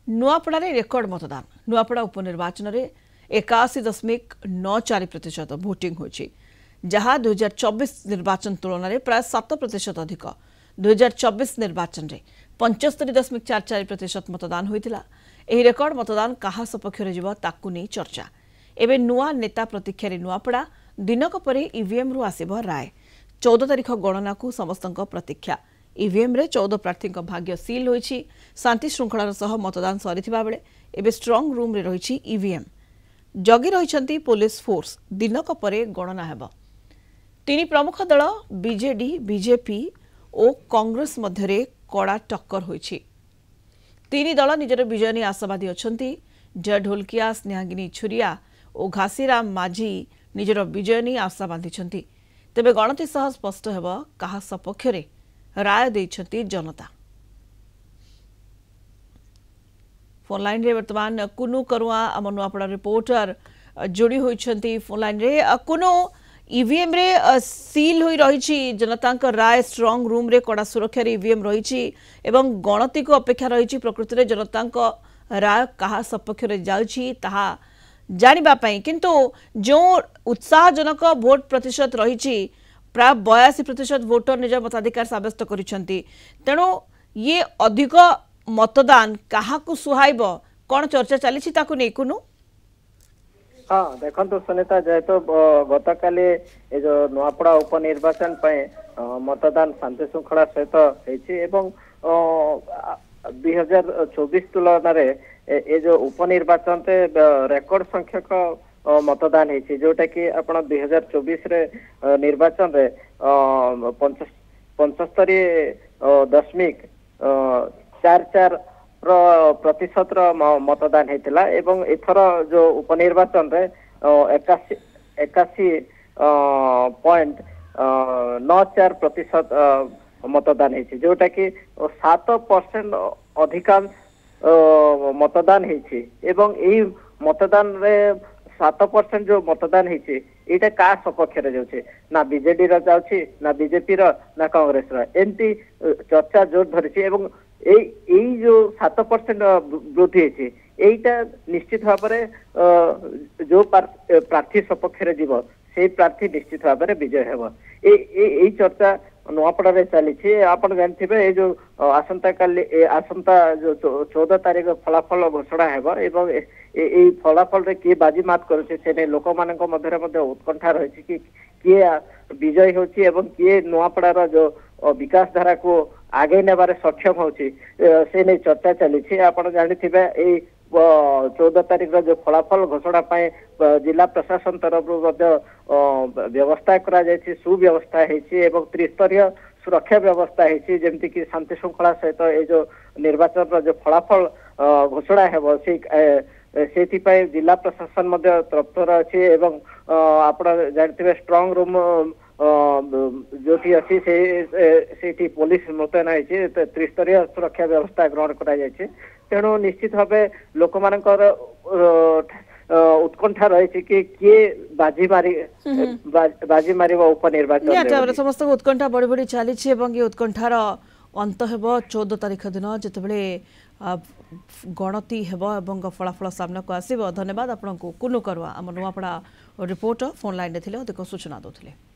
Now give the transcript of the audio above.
Nuapada record मतदान नुआपड़ा उपनिर्वाचन में 81.94% voting होची जहां 2024 निर्वाचन तुलन में प्राय 7% अधिक 2024 निर्वाचन में 75.44% मतदान होइतिला। एही रेकर्ड मतदान कहा सपक्ष रे जीव ताकू नहीं चर्चा। एबे नुआ नेता प्रतीक्षा नुआपड़ा दिनक परे ईवीएम रु आसिब राय 14 तारिख गणना को समस्त प्रतीक्षा। ईवीएम रे 14 प्रार्थी भाग्य सील होईछि। शांति श्रृंखलार सह मतदान सरीथिबा बेले एबे स्ट्रांग रूम रे रहिछि ईवीएम। जगी रहिछंती पुलिस फोर्स। दिनक परे गणना हेब। तीन प्रमुख दल बीजेडी बीजेपी और कांग्रेस मध्यरे कड़ा टक्कर होईछि। तीन दल निजर विजय नहीं आशावादी अछंती। जय ढोलकिया स्नेहागिनी छुरिया और घासीराम माझी निजर विजय नहीं आशा बांधिछंती। तेबे गणति सह स्पष्ट हेब कहा सपक्ष रे राय देइछंती जनता। फोन लाइन रे वर्तमान कुनु करुआ आम नुआपड़ा रिपोर्टर जोड़ी होइछंती। फोन लाइन रे कुनु ईवीएम रे सील होई रहिछि जनता राय स्ट्रांग रूम रे कड़ा सुरक्षा रे ईवीएम रहिछि एवं गणति को अपेक्षा रहिछि। प्रकृति रे जनता राय कहा सपक्ष रे जाउछि ताहा जानिबा पई किंतु जो उत्साहजनक भोट प्रतिशत रहिछि प्राय 82% वोटर निज मताधिकार साब्यस्त करिसेंती। तेणु ये अधिक मतदान काहाकू सुहाइब कौन चर्चा चली ताकू नहीं कुनु? हाँ देखो सुनीता जेहेतु गतकाली ये जो नुआपड़ा उपनिर्वाचन मतदान शांति श्रृंखला सहित एवं 2024 तुलन ये जो उपनिर्वाचन रेकर्ड संख्यक मतदान है जोटा कि आप 2024 रे निर्वाचन रे 75.44% मतदान होता एवं एथर जो उपनिर्वाचन रे 81.94% मतदान है जोटा कि 7% अधिकांश मतदान है एवं यही मतदान रे 7% जो मतदान है का सपक्ष जाऊे ना बीजेडी जाऊे ना बीजेपी ना कांग्रेस एमती चर्चा जोर धरी एवं जो 7% वृद्धि है यहीटा निश्चित भाव में जो प्रार्थी सपक्ष जीव से प्रार्थी निश्चित भाव में विजय हेब। यही चर्चा नुआपड़ा रे चली। आप जानते ये जो आसंता जो 14 तारिख फलाफल घोषणा हेब एवं यही फलाफल रे किए बाजी मात करुचे से लोक मान उत्कंठा रही कि किए विजय होची एवं किए नुआपड़ार जो विकास धारा को आगे नेबार सक्षम होची से नहीं चर्चा चली। आप जानते 14 तारिख जो फलाफल घोषणा जिला प्रशासन तरफ व्यवस्था करा जायछि सुव्यवस्था है त्रिस्तरीय सुरक्षा व्यवस्था है जमती कि शांति श्रृंखला सहित ये जो निर्वाचन जो फलाफल घोषणा है से जिला प्रशासन तत्पर अच्छी एवं आप जानते स्ट्रांग रूम जोटी अच्छी से पुलिस मुतयन है त्रिस्तरीय सुरक्षा व्यवस्था ग्रहण करा जायछि। तेणु निश्चित भाव लोक मानकर उत्कंठा रही कि किए बाजी मार उपनिर्वाचन समस्त उत्कंठा बढ़ी बढ़ी चली ये उत्कंठार अंत हेब 14 तारिख दिन जितेबाला गणति हेब एवं फलाफल सामना को आसिब। धन्यवाद आपको कुनु करुआ आम नुआपड़ा रिपोर्टर फोन लाइन रे अधिक सूचना दौले।